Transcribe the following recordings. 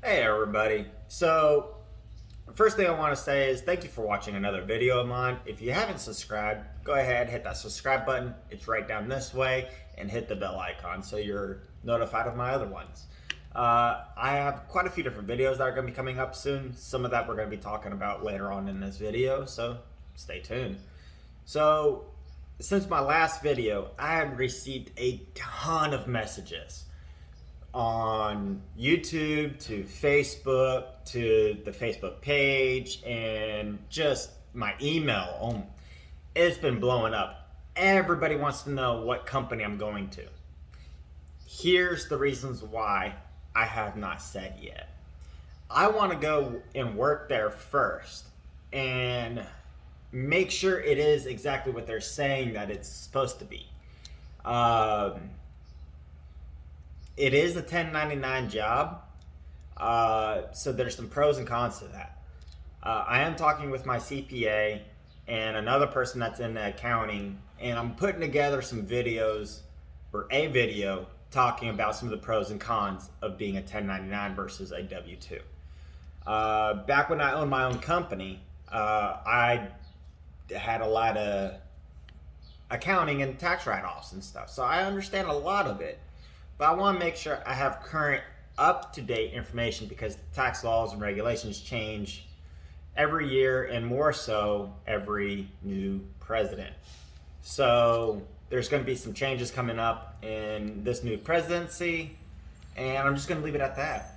Hey everybody. So, first thing I want to say is thank you for watching another video of mine. If you haven't subscribed, go ahead, hit that subscribe button. It's right down this way, and hit the bell icon so you're notified of my other ones. I have quite a few different videos that are going to be coming up soon. Some of that we're going to be talking about later on in this video, so stay tuned. So, since my last video, I have received a ton of messages on YouTube to Facebook to the Facebook page and just my email. It's been blowing up. Everybody wants to know what company I'm going to. Here's the reasons why I have not said yet. I want to go and work there first and make sure it is exactly what they're saying that it's supposed to be. It is a 1099 job, so there's some pros and cons to that. I am talking with my CPA and another person that's in accounting, and I'm putting together some videos, or a video, talking about some of the pros and cons of being a 1099 versus a W-2. Back when I owned my own company, I had a lot of accounting and tax write-offs and stuff, so I understand a lot of it. But I want to make sure I have current, up-to-date information because tax laws and regulations change every year, and more so every new president. So there's going to be some changes coming up in this new presidency, and I'm just going to leave it at that.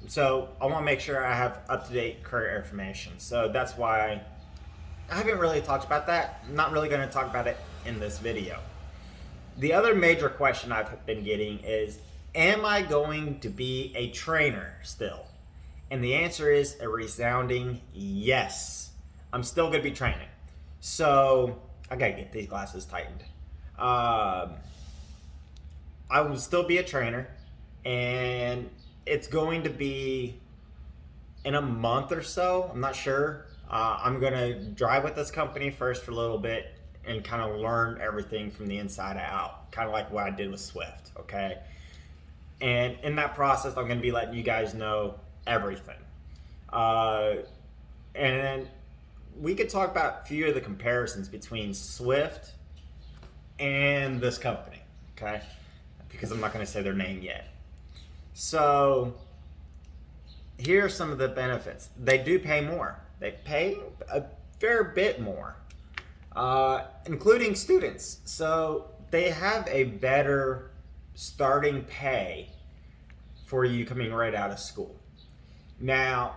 So I want to make sure I have up-to-date current information. So that's why I haven't really talked about that. I'm not really going to talk about it in this video. The other major question I've been getting is, am I going to be a trainer still? And the answer is a resounding yes. I'm still going to be training. So, I got to get these glasses tightened. I will still be a trainer, and it's going to be in a month or so. I'm not sure. I'm going to drive with this company first for a little bit and kind of learn everything from the inside out, kind of like what I did with Swift, okay? And in that process, I'm going to be letting you guys know everything. And then we could talk about a few of the comparisons between Swift and this company, okay? Because I'm not going to say their name yet. So here are some of the benefits. They do pay more. They pay a fair bit more. Including students. So they have a better starting pay for you coming right out of school. Now,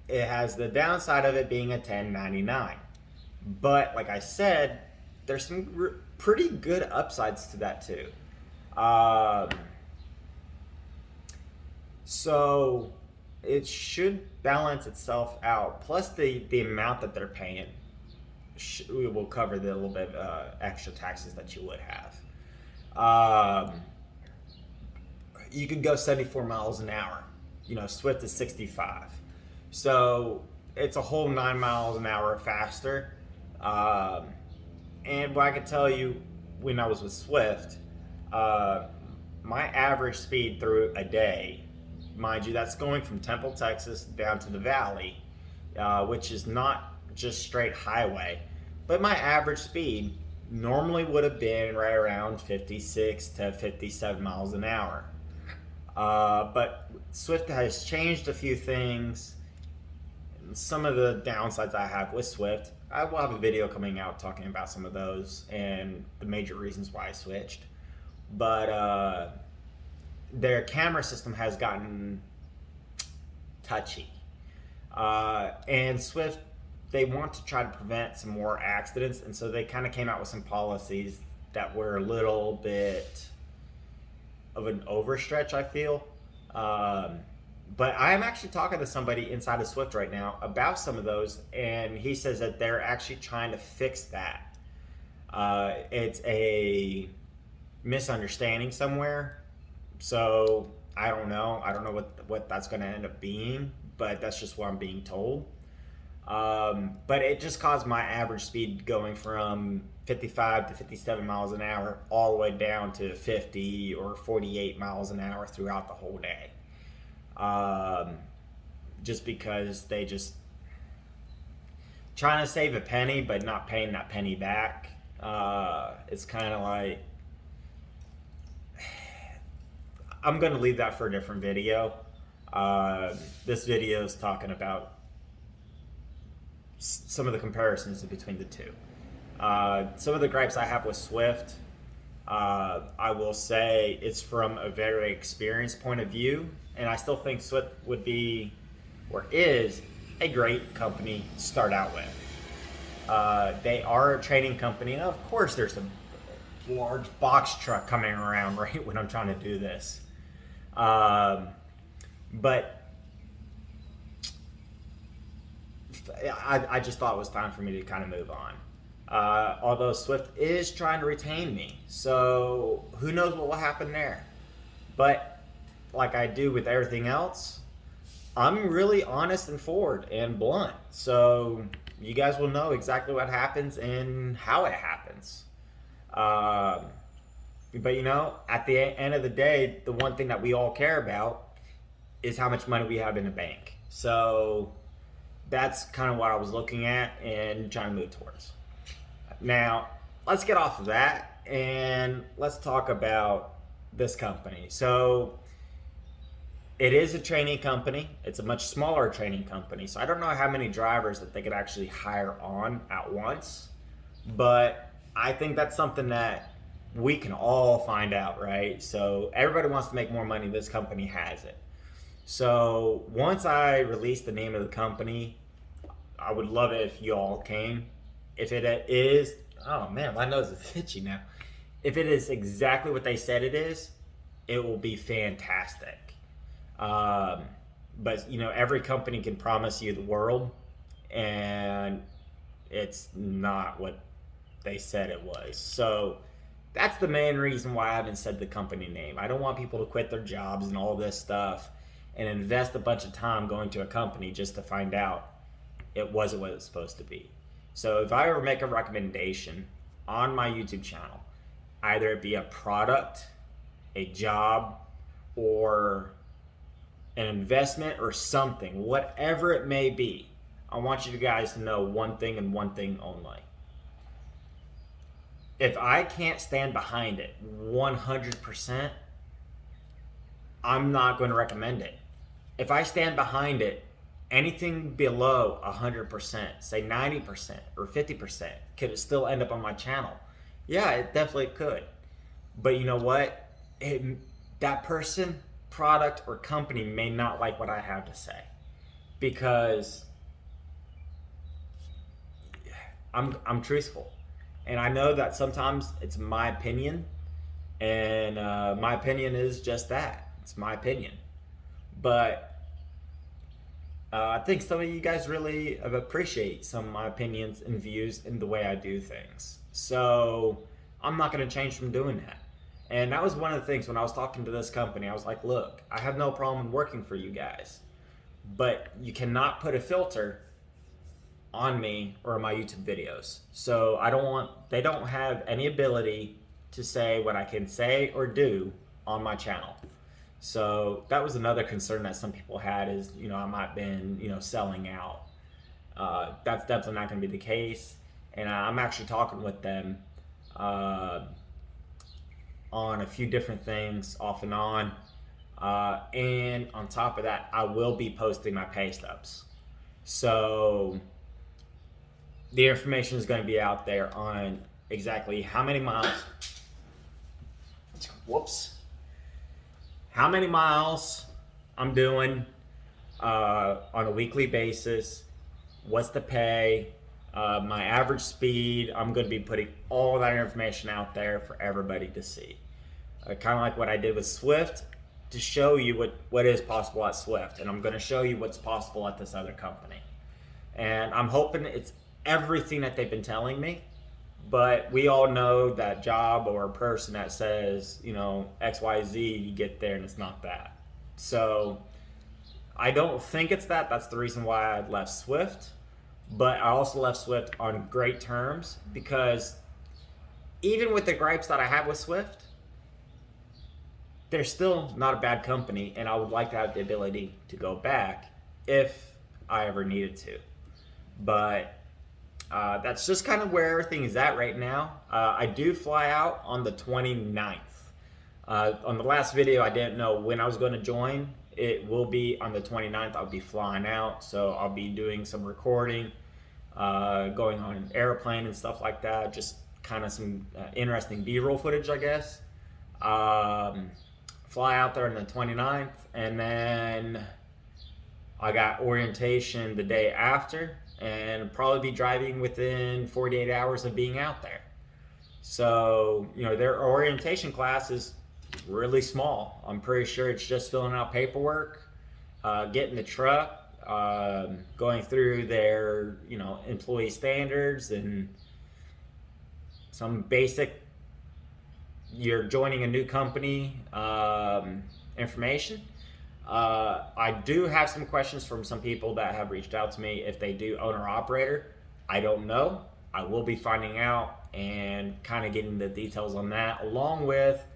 it has the downside of it being a 1099. But like I said, there's some pretty good upsides to that too. So it should balance itself out. Plus the amount that they're paying we will cover the little bit extra taxes that you would have. You could go 74 miles an hour. You know, Swift is 65. So it's a whole 9 miles an hour faster. And what I can tell you, when I was with Swift, my average speed through a day, mind you, that's going from Temple, Texas down to the Valley, which is not just straight highway, but my average speed normally would have been right around 56 to 57 miles an hour. But Swift has changed a few things. Some of the downsides I have with Swift, I will have a video coming out talking about some of those and the major reasons why I switched. But their camera system has gotten touchy. And Swift, they want to try to prevent some more accidents, and so they kind of came out with some policies that were a little bit of an overstretch, I feel. But I'm actually talking to somebody inside of Swift right now about some of those, and he says that they're actually trying to fix that. It's a misunderstanding somewhere, so I don't know. I don't know what that's going to end up being, but that's just what I'm being told. But it just caused my average speed going from 55 to 57 miles an hour all the way down to 50 or 48 miles an hour throughout the whole day. just because they just trying to save a penny but not paying that penny back. It's kind of like, I'm going to leave that for a different video. This video is talking about some of the comparisons between the two. Some of the gripes I have with Swift, I will say it's from a very experienced point of view, and I still think Swift would be, or is, a great company to start out with. They are a training company, and of course there's a large box truck coming around right when I'm trying to do this. But I just thought it was time for me to kind of move on. Although Swift is trying to retain me, so who knows what will happen there. But like I do with everything else, I'm really honest and forward and blunt. So you guys will know exactly what happens and how it happens. But you know, at the end of the day, the one thing that we all care about is how much money we have in the bank. So that's kind of what I was looking at and trying to move towards. Now, let's get off of that and let's talk about this company. So it is a training company. It's a much smaller training company. So I don't know how many drivers that they could actually hire on at once, but I think that's something that we can all find out, right? So everybody wants to make more money. This company has it. So once I release the name of the company, I would love it if you all came. If it is, oh man, my nose is itchy now. If it is exactly what they said it is, it will be fantastic. But you know, every company can promise you the world, and it's not what they said it was. So that's the main reason why I haven't said the company name. I don't want people to quit their jobs and all this stuff and invest a bunch of time going to a company just to find out it wasn't what it was supposed to be. So if I ever make a recommendation on my YouTube channel, either it be a product, a job, or an investment or something, whatever it may be, I want you guys to know one thing and one thing only. If I can't stand behind it 100%, I'm not going to recommend it. If I stand behind it, anything below 100%, say 90% or 50%, could it still end up on my channel? Yeah, it definitely could. But you know what? That person, product, or company may not like what I have to say, because I'm truthful. And I know that sometimes it's my opinion, and my opinion is just that. It's my opinion. But I think some of you guys really appreciate some of my opinions and views and the way I do things. So I'm not going to change from doing that. And that was one of the things when I was talking to this company. I was like, look, I have no problem working for you guys, but you cannot put a filter on me or my YouTube videos. So they don't have any ability to say what I can say or do on my channel. So that was another concern that some people had, is, you know, I might have been, you know, selling out. That's definitely not going to be the case. And I'm actually talking with them on a few different things off and on. And on top of that, I will be posting my pay stubs. So the information is going to be out there on exactly how many miles. How many miles I'm doing on a weekly basis, what's the pay, my average speed. I'm going to be putting all that information out there for everybody to see. Kind of like what I did with Swift, to show you what is possible at Swift. And I'm going to show you what's possible at this other company. And I'm hoping it's everything that they've been telling me. But we all know that job or person that says, you know, XYZ, you get there and it's not that. So I don't think it's that. That's the reason why I left Swift. But I also left Swift on great terms, because even with the gripes that I have with Swift, they're still not a bad company, and I would like to have the ability to go back if I ever needed to. But that's just kind of where everything is at right now. I do fly out on the 29th. On the last video, I didn't know when I was going to join. It will be on the 29th. I'll be flying out, so I'll be doing some recording, going on an airplane and stuff like that. Just kind of some interesting B-roll footage, I guess. Fly out there on the 29th, and then I got orientation the day after, and probably be driving within 48 hours of being out there. So, you know, their orientation class is really small. I'm pretty sure it's just filling out paperwork, getting the truck, going through their, you know, employee standards and some basic, you're joining a new company information. I do have some questions from some people that have reached out to me if they do owner operator. I don't know. I will be finding out and kind of getting the details on that, along with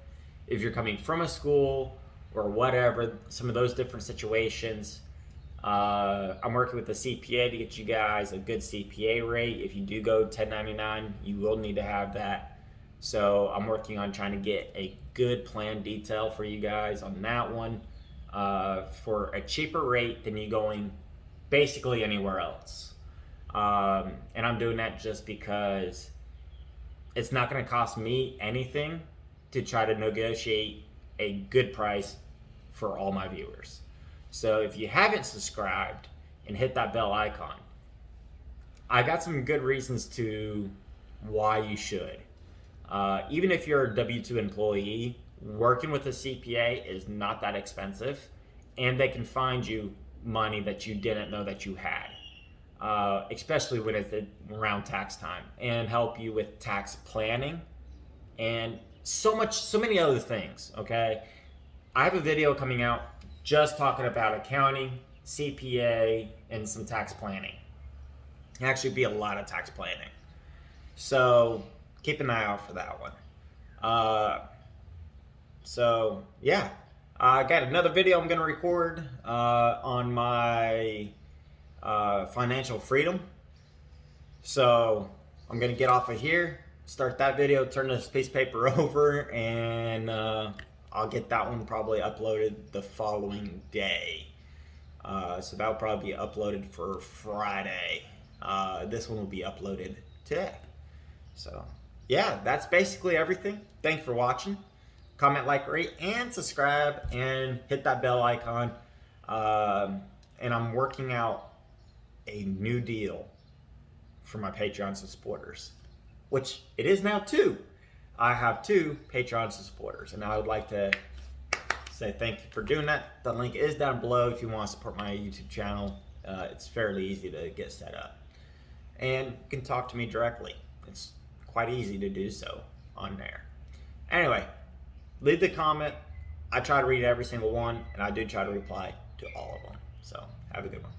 if you're coming from a school or whatever, some of those different situations. I'm working with the CPA to get you guys a good CPA rate. If you do go 1099, you will need to have that. So I'm working on trying to get a good plan detail for you guys on that one, for a cheaper rate than you going basically anywhere else. And I'm doing that just because it's not going to cost me anything to try to negotiate a good price for all my viewers. So if you haven't subscribed and hit that bell icon, I got some good reasons to why you should. Even if you're a W-2 employee, working with a CPA is not that expensive, and they can find you money that you didn't know that you had, especially when it's around tax time, and help you with tax planning and so many other things. Okay, I have a video coming out just talking about accounting, CPA, and some tax planning. Actually, be a lot of tax planning, so keep an eye out for that one. So yeah, I got another video I'm gonna record on my financial freedom. So I'm gonna get off of here, start that video, turn this piece of paper over, and I'll get that one probably uploaded the following day. So that'll probably be uploaded for Friday. This one will be uploaded today. So yeah, that's basically everything. Thanks for watching. Comment, like, rate, and subscribe, and hit that bell icon. And I'm working out a new deal for my Patreon supporters, which it is now 2. I have 2 Patreon supporters, and I would like to say thank you for doing that. The link is down below if you want to support my YouTube channel. It's fairly easy to get set up, and you can talk to me directly. It's quite easy to do so on there. Anyway, leave the comment. I try to read every single one, and I do try to reply to all of them. So have a good one.